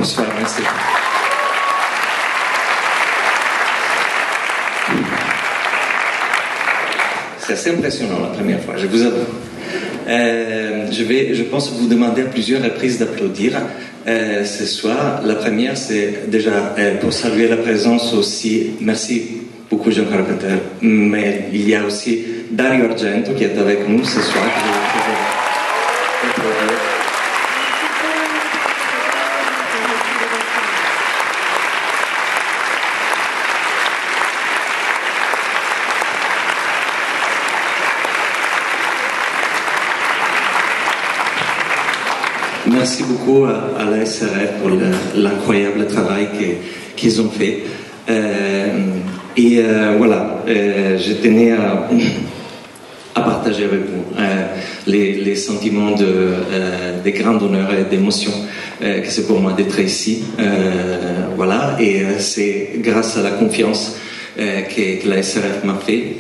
Bonsoir, merci. C'est assez impressionnant la première fois, je vous avoue. Je pense vous demander à plusieurs reprises d'applaudir ce soir. La première, c'est déjà pour saluer la présence aussi, merci beaucoup Jean Carpenter, mais il y a aussi Dario Argento qui est avec nous ce soir. Merci beaucoup à la SRF pour l'incroyable travail qu'ils ont fait. Voilà, je tenais à partager avec vous les sentiments de grand honneur et d'émotion que c'est pour moi d'être ici. Voilà, et c'est grâce à la confiance que la SRF m'a fait.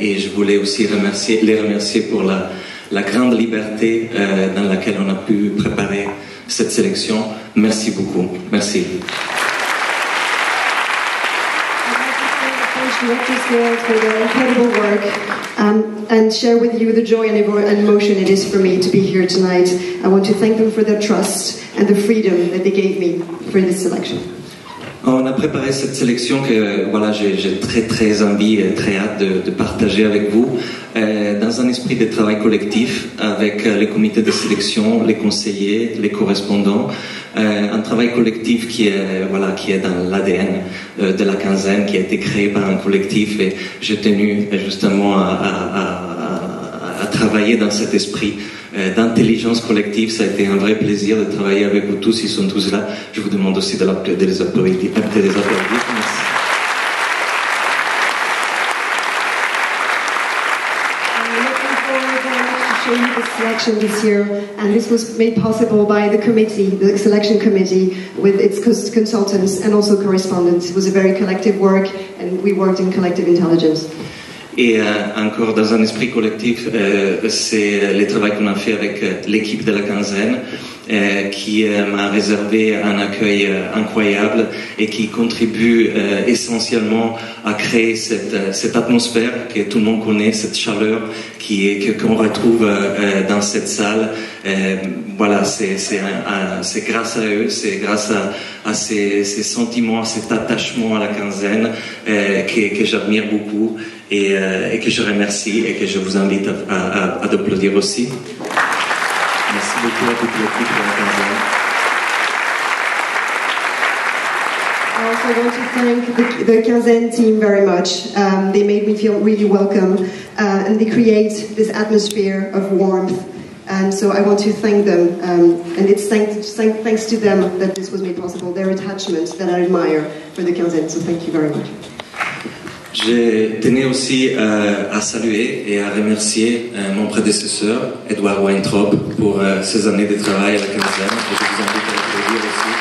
Et je voulais aussi les remercier pour la grande liberté dans laquelle on a pu préparer cette sélection. Merci beaucoup. Merci. Directors Guild for their incredible work and share with you the joy and emotion it is for me to be here tonight. I want to thank them for their trust and the freedom that they gave me for this selection. On a préparé cette sélection que voilà, j'ai très envie et très hâte de partager avec vous dans un esprit de travail collectif avec les comités de sélection, les conseillers, les correspondants, un travail collectif qui est dans l'ADN de la quinzaine, qui a été créé par un collectif, et j'ai tenu justement à travailler dans cet esprit d'intelligence collective. Ça a été un vrai plaisir de travailler avec vous tous, ils sont tous là. Je vous demande aussi de les applaudir. Merci. Show you the selection this year, and this was made possible by the committee, the selection committee, with its consultants and also correspondents. It was a very collective work, and we worked in collective intelligence. Et encore dans un esprit collectif, c'est le travail qu'on a fait avec l'équipe de la quinzaine qui m'a réservé un accueil incroyable et qui contribue essentiellement à créer cette atmosphère que tout le monde connaît, cette chaleur qu'on retrouve dans cette salle. Voilà, c'est grâce à eux, c'est grâce à ces sentiments, à cet attachement à la quinzaine que j'admire beaucoup et que je remercie et que je vous invite à applaudir aussi. Merci beaucoup à toute l'équipe de la quinzaine. I also want to thank the Quinzaine team very much. They made me feel really welcome, and they create this atmosphere of warmth. And so I want to thank them, and it's thanks to them that this was made possible, their attachment that I admire for the Quinzaine. So thank you very much. Je tenais aussi à saluer et à remercier mon prédécesseur, Edouard Weintraub, pour ses années de travail à la quinzaine. Et je vous invite à l'applaudir aussi.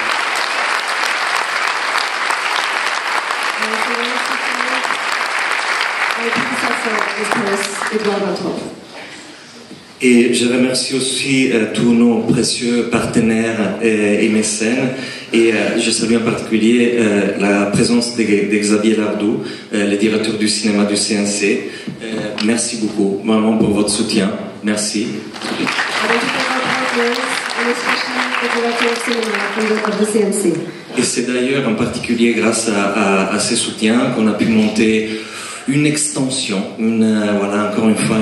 Et je remercie aussi tous nos précieux partenaires et mécènes. Et je salue en particulier la présence de Xavier Lardou, le directeur du cinéma du CNC. Merci beaucoup, vraiment, pour votre soutien. Merci. Et c'est d'ailleurs en particulier grâce à ces soutiens qu'on a pu monter une extension, encore une fois,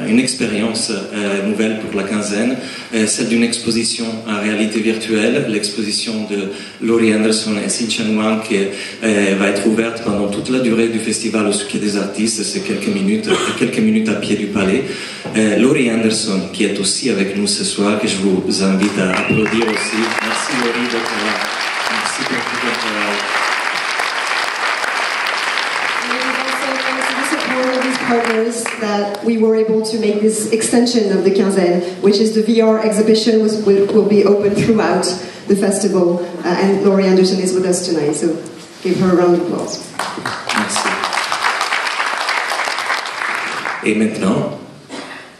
une expérience nouvelle pour la quinzaine, celle d'une exposition en réalité virtuelle, l'exposition de Laurie Anderson et Xin Chen Wang, qui va être ouverte pendant toute la durée du festival au Souquet des Artistes. C'est quelques minutes à pied du palais. Laurie Anderson, qui est aussi avec nous ce soir, que je vous invite à applaudir aussi. Merci Laurie d'être là. Merci pour tout votre travail. Partners that we were able to make this extension of the Quinzaine, which is the VR exhibition will be open throughout the festival, and Laurie Anderson is with us tonight, so give her a round of applause. Merci. Et maintenant,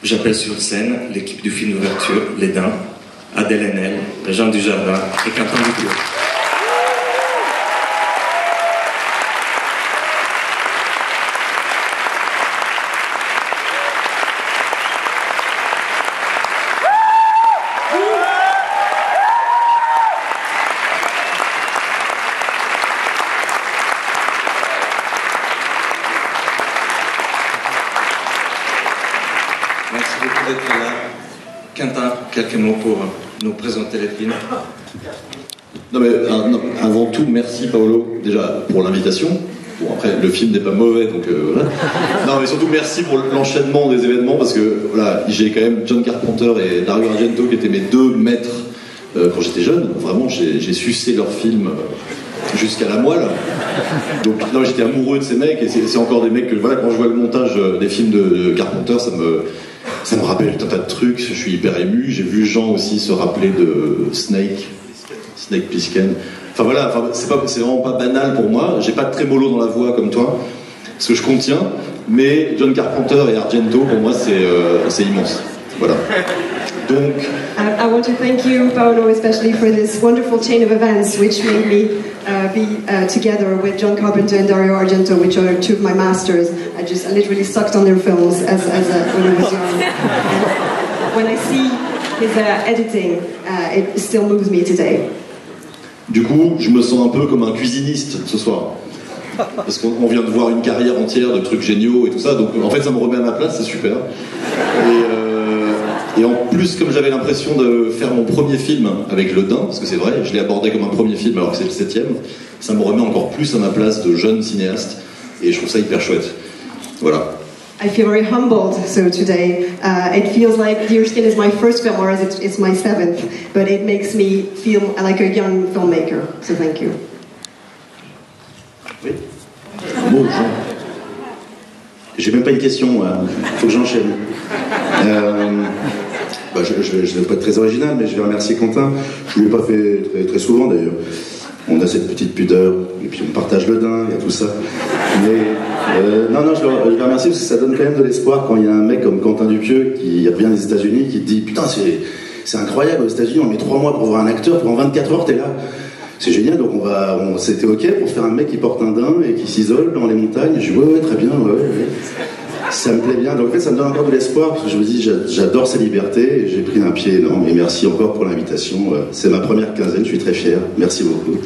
j'appelle sur scène l'équipe du film d'ouverture, Les Daims, Adèle Haenel, Jean Dujardin et Quentin Dupieux. Merci beaucoup d'être là. Quentin, quelques mots pour nous présenter les films. Non mais avant tout, merci Paolo déjà pour l'invitation. Bon après le film n'est pas mauvais donc voilà. Non mais surtout merci pour l'enchaînement des événements parce que voilà j'ai quand même John Carpenter et Dario Argento qui étaient mes deux maîtres quand j'étais jeune. Vraiment j'ai sucé leurs films jusqu'à la moelle. Donc non j'étais amoureux de ces mecs et c'est encore des mecs que voilà quand je vois le montage des films de Carpenter ça me rappelle tout un tas de trucs, je suis hyper ému. J'ai vu Jean aussi se rappeler de Snake Plissken. Enfin voilà, c'est vraiment pas banal pour moi. J'ai pas de trémolo dans la voix comme toi, parce que je contiens. Mais John Carpenter et Argento, pour moi, c'est immense. Voilà. Donc. I want to thank you, Paolo, especially for this wonderful chain of events, which made me be together with John Carpenter and Dario Argento, which are two of my masters. I literally sucked on their films when I was young. When I see his editing, it still moves me today. Du coup, je me sens un peu comme un cuisiniste ce soir. Parce qu'on vient de voir une carrière entière de trucs géniaux et tout ça, donc en fait ça me remet à ma place, c'est super. Et en plus, comme j'avais l'impression de faire mon premier film avec Le Dain, parce que c'est vrai, je l'ai abordé comme un premier film alors que c'est le 7e, ça me remet encore plus à ma place de jeune cinéaste, et je trouve ça hyper chouette. Voilà. I feel very humbled, so today it feels like Deer Skin is my first film, whereas it's my 7th, but it makes me feel like a young filmmaker, so thank you. Oui. Bon, Jean. J'ai même pas une question, faut que j'enchaîne. Je vais pas être très original, mais je vais remercier Quentin. Je lui ai pas fait très, très souvent d'ailleurs. On a cette petite pudeur, et puis on partage le daim, il y a tout ça. Mais non, je vais remercier parce que ça donne quand même de l'espoir quand il y a un mec comme Quentin Dupieux qui revient des États-Unis, qui te dit putain, c'est incroyable, aux États-Unis on met 3 mois pour voir un acteur, pendant 24 heures t'es là. C'est génial, donc c'était ok pour faire un mec qui porte un daim et qui s'isole dans les montagnes. Je dis ouais, très bien, ouais. Ça me plaît bien, donc en fait ça me donne encore de l'espoir parce que je me dis j'adore ces libertés et j'ai pris un pied énorme et merci encore pour l'invitation. C'est ma première quinzaine, je suis très fier, merci beaucoup.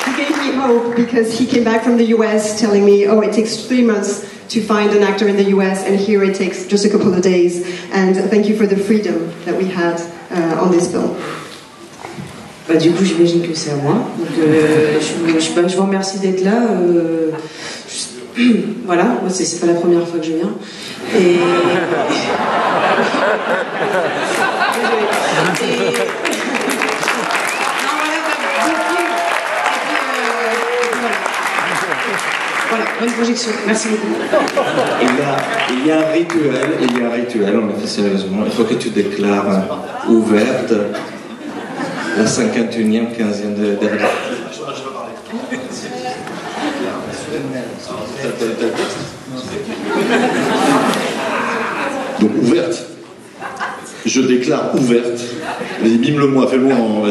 He gave me hope because he came back from the US telling me, oh, it takes 3 months to find an actor in the US and here it takes just a couple of days, and thank you for the freedom that we had on this film. Bah, du coup, j'imagine que c'est à moi. Donc, je vous remercie d'être là. Voilà, c'est pas la première fois que je viens. Et... Voilà, bonne projection. Merci beaucoup. Il y a un rituel, on le fait sérieusement. Il faut que tu déclares ouverte la 51e quinzaine de dernière. Donc ouverte. Je déclare ouverte. Vas-y, mime-le-moi, fais-le-moi en...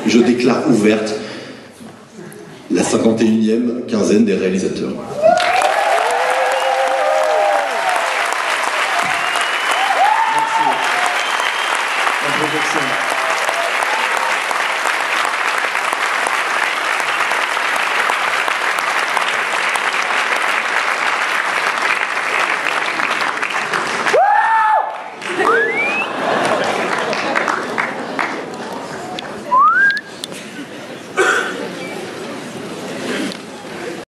Je déclare ouverte la 51e quinzaine des réalisateurs.